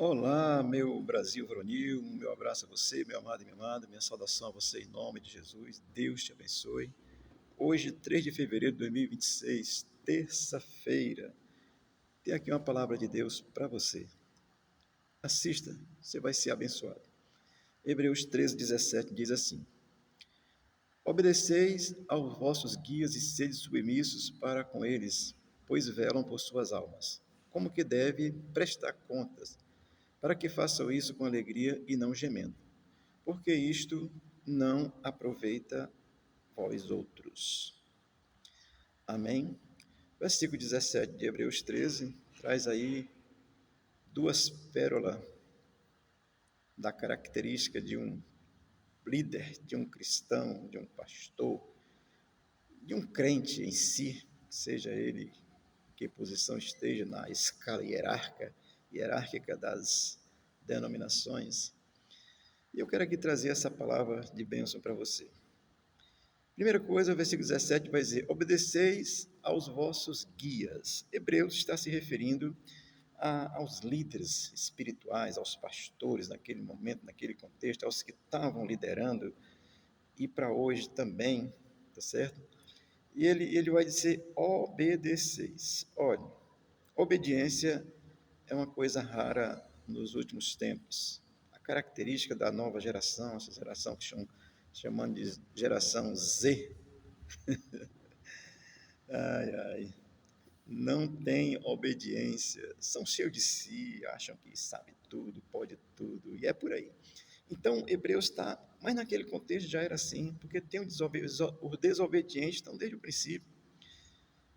Olá, meu Brasil varonil, meu abraço a você, meu amado e minha amada, minha saudação a você em nome de Jesus, Deus te abençoe. Hoje, 3 de fevereiro de 2026, terça-feira, tem aqui uma palavra de Deus para você. Assista, você vai ser abençoado. Hebreus 13, 17 diz assim: Obedeceis aos vossos guias e sede submissos para com eles, pois velam por suas almas, como que deve prestar contas, para que façam isso com alegria e não gemendo, porque isto não aproveita vós outros. Amém? Versículo 17 de Hebreus 13 traz aí duas pérolas da característica de um líder, de um cristão, de um pastor, de um crente em si, seja ele que posição esteja na escala hierárquica das denominações. E eu quero aqui trazer essa palavra de bênção para você. Primeira coisa, o versículo 17 vai dizer: obedeceis aos vossos guias. Hebreus está se referindo aos líderes espirituais, aos pastores naquele momento, naquele contexto, aos que estavam liderando, e para hoje também, tá certo? E ele vai dizer: obedeceis. Olha, obediência é uma coisa rara nos últimos tempos. A característica da nova geração, essa geração que chamando de geração Z, ai, ai, não têm obediência, são cheios de si, acham que sabe tudo, pode tudo, e é por aí. Então, Hebreus está, mas naquele contexto já era assim, porque tem os desobedientes estão desde o princípio.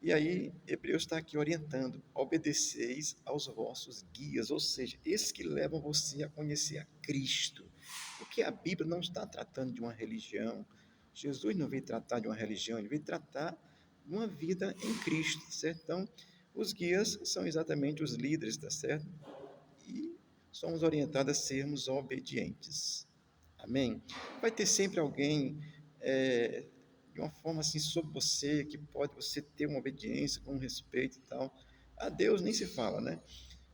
E aí, Hebreus está aqui orientando: obedeceis aos vossos guias, ou seja, esses que levam você a conhecer a Cristo. Porque a Bíblia não está tratando de uma religião. Jesus não veio tratar de uma religião, ele veio tratar de uma vida em Cristo, certo? Então, os guias são exatamente os líderes, tá certo? E somos orientados a sermos obedientes. Amém? Vai ter sempre alguém de uma forma assim sobre você, que pode você ter uma obediência, com um respeito e tal. A Deus nem se fala, né?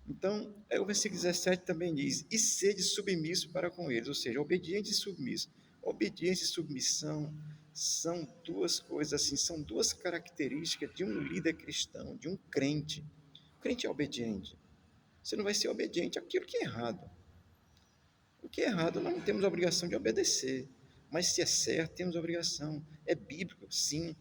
Então, o versículo 17 também diz: e sede submisso para com eles, ou seja, obediente e submisso. Obediência e submissão são duas coisas assim, são duas características de um líder cristão, de um crente. O crente é obediente. Você não vai ser obediente àquilo que é errado. O que é errado, nós não temos a obrigação de obedecer. Mas se é certo, temos a obrigação. É bíblico, sim.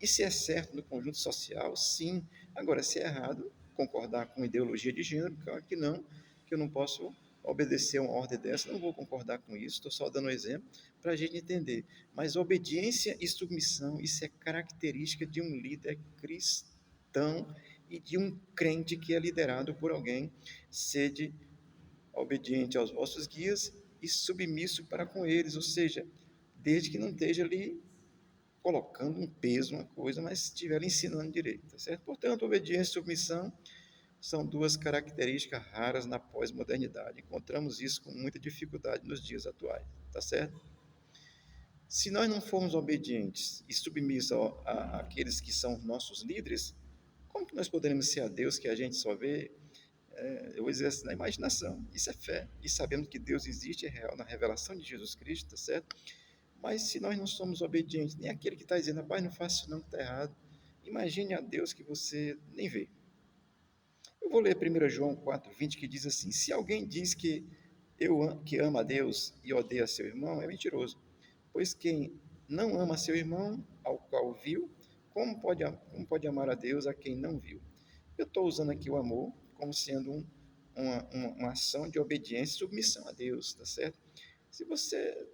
E se é certo no conjunto social, sim. Agora, se é errado, concordar com ideologia de gênero, claro que eu não posso obedecer a uma ordem dessa, não vou concordar com isso, estou só dando um exemplo para a gente entender. Mas obediência e submissão, isso é característica de um líder cristão e de um crente que é liderado por alguém, sede obediente aos vossos guias e submisso para com eles, ou seja, desde que não esteja ali colocando um peso, uma coisa, mas estiver ensinando direito, tá certo? Portanto, obediência e submissão são duas características raras na pós-modernidade. Encontramos isso com muita dificuldade nos dias atuais, tá certo? Se nós não formos obedientes e submissos àqueles que são nossos líderes, como que nós poderemos ser a Deus que a gente só vê o exercício da imaginação? Isso é fé. E sabemos que Deus existe, é real, na revelação de Jesus Cristo, tá certo? Mas se nós não somos obedientes, nem aquele que está dizendo: rapaz, não faça isso não, que está errado, imagine a Deus que você nem vê. Eu vou ler 1 João 4,20, que diz assim: se alguém diz que ama a Deus e odeia seu irmão, é mentiroso. Pois quem não ama seu irmão, ao qual viu, como pode amar a Deus a quem não viu? Eu estou usando aqui o amor como sendo uma ação de obediência e submissão a Deus, tá certo? Se você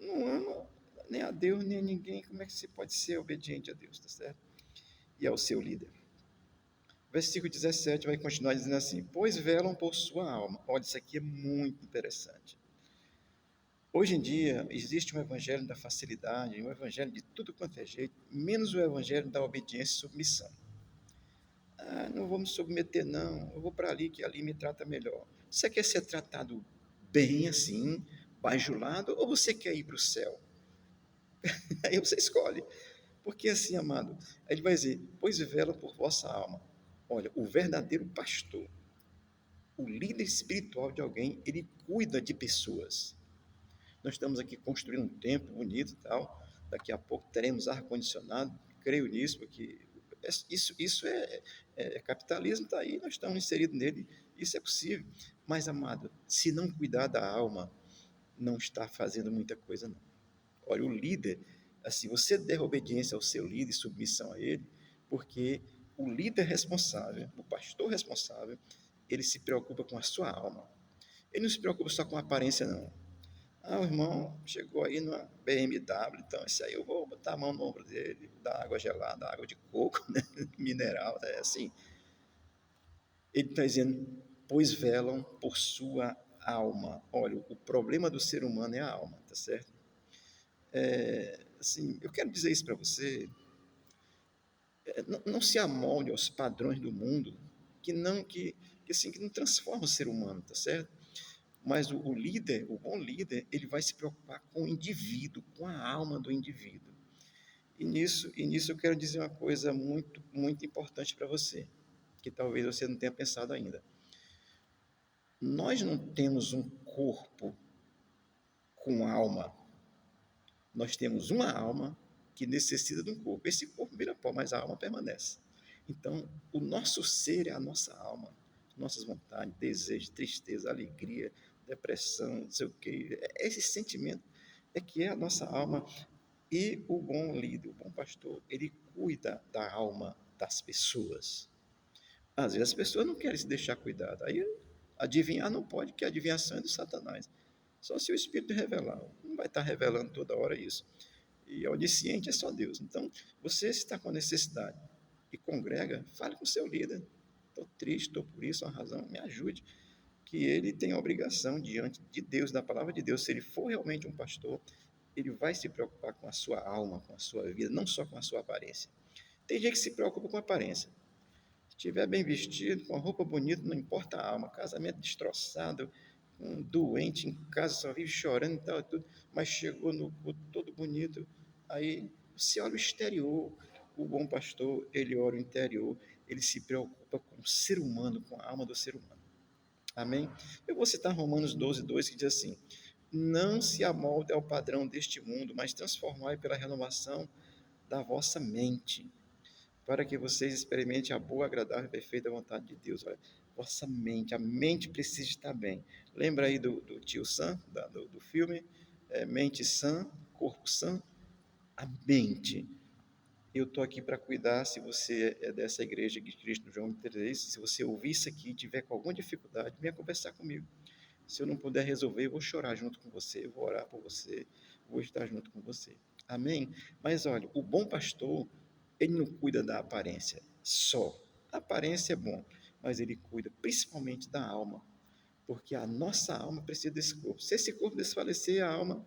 não ama nem a Deus, nem a ninguém, como é que você pode ser obediente a Deus, tá certo? E ao seu líder. Versículo 17 vai continuar dizendo assim: pois velam por sua alma. Olha, isso aqui é muito interessante. Hoje em dia, existe um evangelho da facilidade, um evangelho de tudo quanto é jeito, menos o evangelho da obediência e submissão. Ah, não vou me submeter, não. Eu vou para ali, que ali me trata melhor. Você quer ser tratado bem assim, bajulado, ou você quer ir para o céu? Aí você escolhe. Porque assim, amado, aí ele vai dizer: pois vela por vossa alma. Olha, o verdadeiro pastor, o líder espiritual de alguém, ele cuida de pessoas. Nós estamos aqui construindo um templo bonito e tal. Daqui a pouco teremos ar-condicionado. Creio nisso, porque isso é capitalismo, está aí, nós estamos inseridos nele. Isso é possível. Mas, amado, se não cuidar da alma, não está fazendo muita coisa, não. Olha, o líder, assim, você deve obediência ao seu líder, submissão a ele, porque o líder responsável, o pastor responsável, ele se preocupa com a sua alma. Ele não se preocupa só com a aparência, não. Ah, o irmão chegou aí numa BMW, então esse aí eu vou botar a mão no ombro dele, dar água gelada, água de coco, né? Mineral, é assim. Ele está dizendo, pois velam por sua alma. Olha, o problema do ser humano é a alma, tá certo? Assim, eu quero dizer isso para você, não se amolde aos padrões do mundo, que não transforma o ser humano, tá certo? Mas o líder, o bom líder, ele vai se preocupar com o indivíduo, com a alma do indivíduo. E nisso eu quero dizer uma coisa muito, muito importante para você, que talvez você não tenha pensado ainda. Nós não temos um corpo com alma. Nós temos uma alma que necessita de um corpo. Esse corpo vira pó, mas a alma permanece. Então, o nosso ser é a nossa alma, nossas vontades, desejos, tristeza, alegria, depressão, não sei o quê. Esse sentimento é que é a nossa alma. E o bom líder, o bom pastor, ele cuida da alma das pessoas. Às vezes as pessoas não querem se deixar cuidar. Aí adivinhar não pode, que a adivinhação é do Satanás. Só se o Espírito revelar. Não vai estar revelando toda hora isso. E onisciente é só Deus. Então, você está com necessidade e congrega, fale com o seu líder. Estou triste, estou por isso, uma razão, me ajude. Que ele tem a obrigação diante de Deus, da palavra de Deus, se ele for realmente um pastor, ele vai se preocupar com a sua alma, com a sua vida, não só com a sua aparência. Tem gente que se preocupa com a aparência. Se estiver bem vestido, com a roupa bonita, não importa a alma. Casamento destroçado, um doente em casa, só vive chorando e tal, tudo, mas chegou no culto todo bonito. Aí você olha o exterior. O bom pastor, ele olha o interior, ele se preocupa com o ser humano, com a alma do ser humano. Amém? Eu vou citar Romanos 12, 2, que diz assim: não se amolde ao padrão deste mundo, mas transformai pela renovação da vossa mente, para que vocês experimentem a boa, agradável e perfeita vontade de Deus. Olha, vossa mente, a mente precisa estar bem. Lembra aí do tio Sam, do filme? Mente sã, corpo sã? A mente. Eu estou aqui para cuidar, se você é dessa igreja de Cristo João 3, se você ouvir isso aqui e tiver com alguma dificuldade, venha conversar comigo. Se eu não puder resolver, eu vou chorar junto com você, eu vou orar por você, vou estar junto com você. Amém? Mas olha, o bom pastor, ele não cuida da aparência só. A aparência é bom, mas ele cuida principalmente da alma, porque a nossa alma precisa desse corpo. Se esse corpo desfalecer, a alma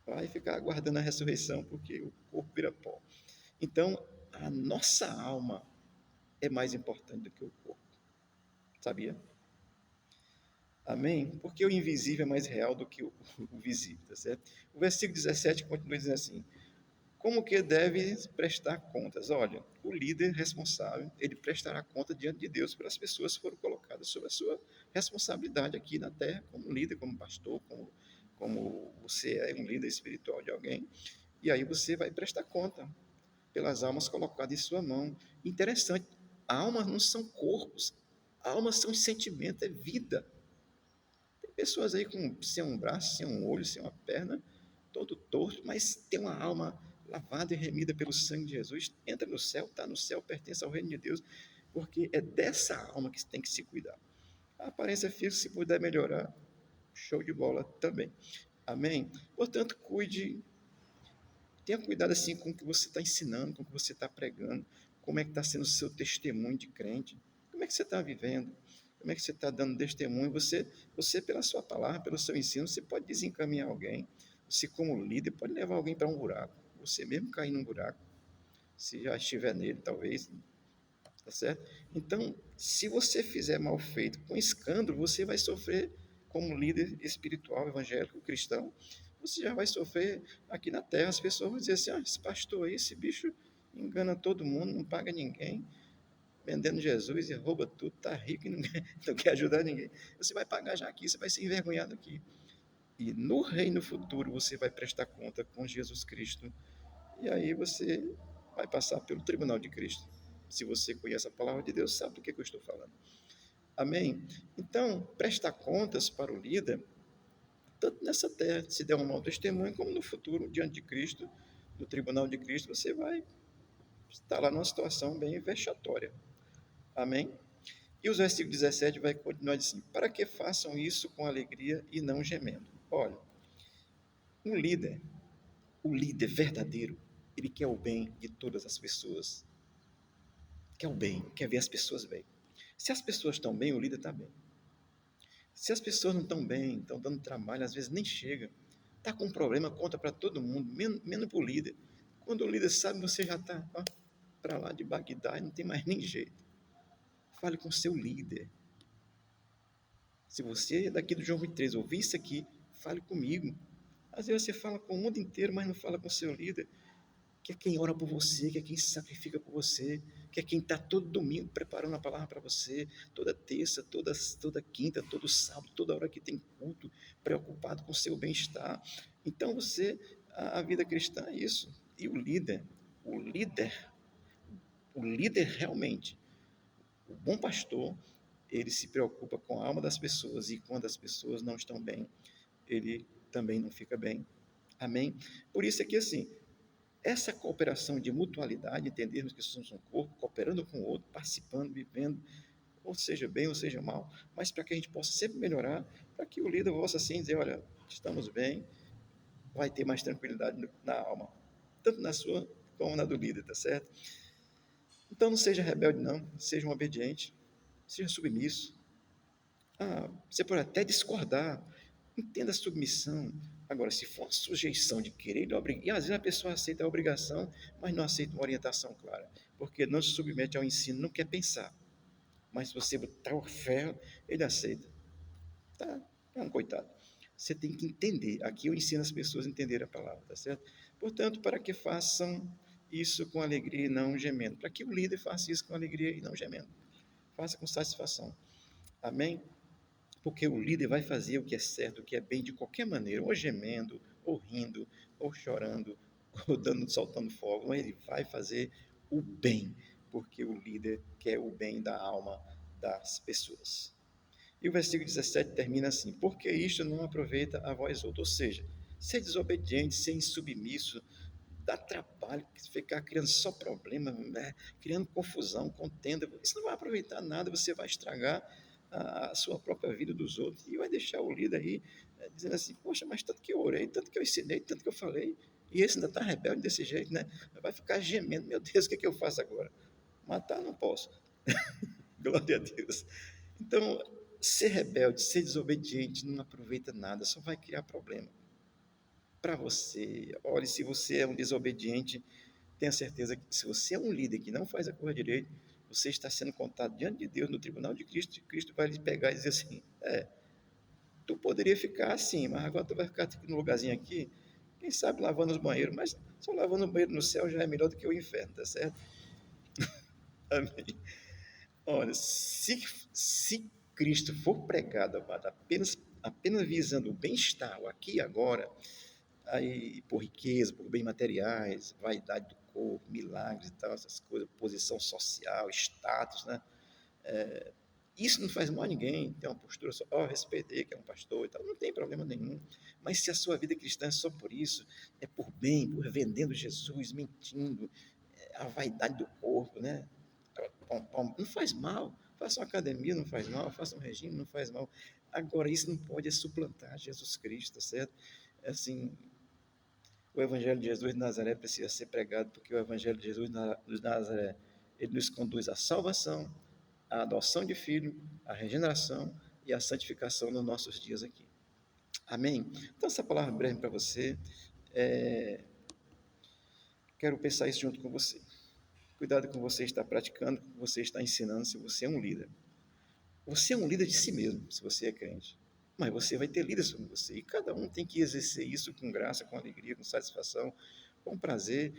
vai ficar aguardando a ressurreição, porque o corpo vira pó. Então, a nossa alma é mais importante do que o corpo. Sabia? Amém? Porque o invisível é mais real do que o visível, tá certo? O versículo 17 continua dizendo assim: como que deve prestar contas? Olha, o líder responsável, ele prestará conta diante de Deus pelas pessoas que foram colocadas sob a sua responsabilidade aqui na terra, como líder, como pastor, como você é um líder espiritual de alguém, e aí você vai prestar conta pelas almas colocadas em sua mão. Interessante, almas não são corpos, almas são sentimentos, é vida. Tem pessoas aí sem um braço, sem um olho, sem uma perna, todo torto, mas tem uma alma lavada e remida pelo sangue de Jesus, entra no céu, está no céu, pertence ao reino de Deus, porque é dessa alma que tem que se cuidar. A aparência física, se puder melhorar, show de bola também. Amém? Portanto, tenha cuidado assim com o que você está ensinando, com o que você está pregando, como é que está sendo o seu testemunho de crente, como é que você está vivendo, como é que você está dando testemunho. Você, pela sua palavra, pelo seu ensino, você pode desencaminhar alguém. Você, como líder, pode levar alguém para um buraco. Você mesmo cair num buraco, se já estiver nele, talvez, tá certo? Então, se você fizer mal feito, com escândalo, você vai sofrer como líder espiritual, evangélico, cristão, você já vai sofrer aqui na terra. As pessoas vão dizer assim: esse pastor aí, esse bicho engana todo mundo, não paga ninguém. vendendo Jesus e rouba tudo, está rico e não quer, não quer ajudar ninguém. Você vai pagar já aqui, você vai ser envergonhado aqui. E no reino futuro você vai prestar conta com Jesus Cristo. E aí você vai passar pelo tribunal de Cristo. Se você conhece a palavra de Deus, sabe do que eu estou falando. Amém? Então, prestar contas para o líder, tanto nessa terra, se der um mau testemunho, como no futuro, diante de Cristo, no tribunal de Cristo, você vai estar lá numa situação bem vexatória. Amém? E os versículos 17 vai continuar assim: para que façam isso com alegria e não gemendo. Olha, um líder, o líder verdadeiro, ele quer o bem de todas as pessoas. Quer o bem, quer ver as pessoas bem. Se as pessoas estão bem, o líder está bem. Se as pessoas não estão bem, estão dando trabalho, às vezes nem chega, está com um problema, conta para todo mundo, menos para o líder. Quando o líder sabe, você já está para lá de Bagdá e não tem mais nem jeito. Fale com seu líder. Se você é daqui do João 23 ouvir isso aqui, fale comigo. Às vezes você fala com o mundo inteiro, mas não fala com seu líder, que é quem ora por você, que é quem se sacrifica por você, que é quem está todo domingo preparando a palavra para você, toda terça, toda quinta, todo sábado, toda hora que tem culto, preocupado com o seu bem-estar. Então a vida cristã é isso. E o líder, o líder realmente, o bom pastor, ele se preocupa com a alma das pessoas e quando as pessoas não estão bem, ele também não fica bem. Amém? Por isso é que assim, essa cooperação de mutualidade, entendermos que somos um corpo, cooperando com o outro, participando, vivendo, ou seja bem ou seja mal, mas para que a gente possa sempre melhorar, para que o líder possa assim dizer, olha, estamos bem, vai ter mais tranquilidade na alma, tanto na sua como na do líder, tá certo? Então não seja rebelde não, seja um obediente, seja submisso. Você pode até discordar, entenda a submissão. Agora, se for uma sujeição de querer, e às vezes a pessoa aceita a obrigação, mas não aceita uma orientação clara, porque não se submete ao ensino, não quer pensar. Mas se você botar o ferro, ele aceita. Tá? É um coitado. Você tem que entender. Aqui eu ensino as pessoas a entender a palavra, tá certo? Portanto, para que façam isso com alegria e não gemendo. Para que o líder faça isso com alegria e não gemendo. Faça com satisfação. Amém? Porque o líder vai fazer o que é certo, o que é bem de qualquer maneira, ou gemendo, ou rindo, ou chorando, ou soltando fogo, mas ele vai fazer o bem, porque o líder quer o bem da alma das pessoas. E o versículo 17 termina assim: porque isto não aproveita a vós outros, ou seja, ser desobediente, ser insubmisso, dá trabalho, ficar criando só problema, né? Criando confusão, contenda, isso não vai aproveitar nada, você vai estragar a sua própria vida dos outros e vai deixar o líder aí dizendo assim, poxa, mas tanto que eu orei, tanto que eu ensinei, tanto que eu falei, e esse ainda está rebelde desse jeito, né? Vai ficar gemendo, meu Deus, o que é que eu faço agora? Matar não posso. Glória a Deus. Então, ser rebelde, ser desobediente, não aproveita nada, só vai criar problema para você. Olha, se você é um desobediente, tenha certeza que se você é um líder que não faz a coisa direito, você está sendo contado diante de Deus no tribunal de Cristo, e Cristo vai lhe pegar e dizer assim: tu poderia ficar assim, mas agora tu vai ficar no lugarzinho aqui, quem sabe lavando os banheiros, mas só lavando o banheiro no céu já é melhor do que o inferno, tá certo? Amém. Olha, se Cristo for pregado, amado, apenas visando o bem-estar, o aqui e agora, aí por riqueza, por bens materiais, vaidade do corpo, milagres e tal, essas coisas, posição social, status, né? Isso não faz mal a ninguém, tem uma postura só, respeitei que é um pastor e tal, não tem problema nenhum. Mas se a sua vida cristã é só por isso, é por bem, por vendendo Jesus, mentindo, a vaidade do corpo, né? Não faz mal, faça uma academia, não faz mal, faça um regime, não faz mal. Agora, isso não pode suplantar Jesus Cristo, tá certo? Assim, o Evangelho de Jesus de Nazaré precisa ser pregado, porque o Evangelho de Jesus de Nazaré, ele nos conduz à salvação, à adoção de filho, à regeneração e à santificação nos nossos dias aqui. Amém? Então, essa palavra breve para você, quero pensar isso junto com você. Cuidado com você estar praticando, com você está ensinando, se você é um líder. Você é um líder de si mesmo, se você é crente. Mas você vai ter líderes como você. E cada um tem que exercer isso com graça, com alegria, com satisfação, com prazer.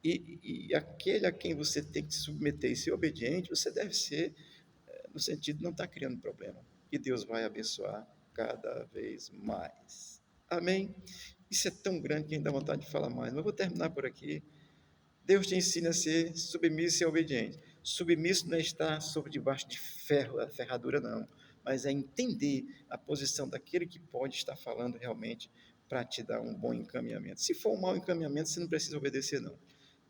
E aquele a quem você tem que se submeter e ser obediente, você deve ser, no sentido de não estar criando problema. E Deus vai abençoar cada vez mais. Amém? Isso é tão grande que ainda dá vontade de falar mais, mas eu vou terminar por aqui. Deus te ensina a ser submisso e obediente. Submisso não é estar sobre debaixo de ferro, a ferradura, não, mas é entender a posição daquele que pode estar falando realmente para te dar um bom encaminhamento. Se for um mau encaminhamento, você não precisa obedecer, não.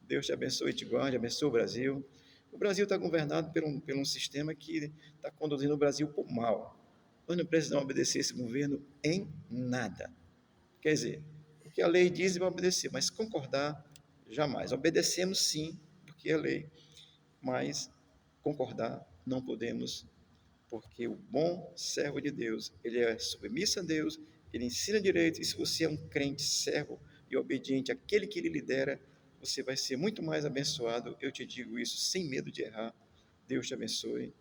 Deus te abençoe e te guarde, abençoe o Brasil. O Brasil está governado por um sistema que está conduzindo o Brasil para o mal. Nós não precisamos obedecer esse governo em nada. Quer dizer, o que a lei diz, vai obedecer, mas concordar, jamais. Obedecemos sim, porque é lei, mas concordar não podemos, porque o bom servo de Deus, ele é submisso a Deus, ele ensina direito, e se você é um crente, servo e obediente àquele que ele lidera, você vai ser muito mais abençoado. Eu te digo isso sem medo de errar. Deus te abençoe.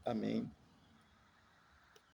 Amém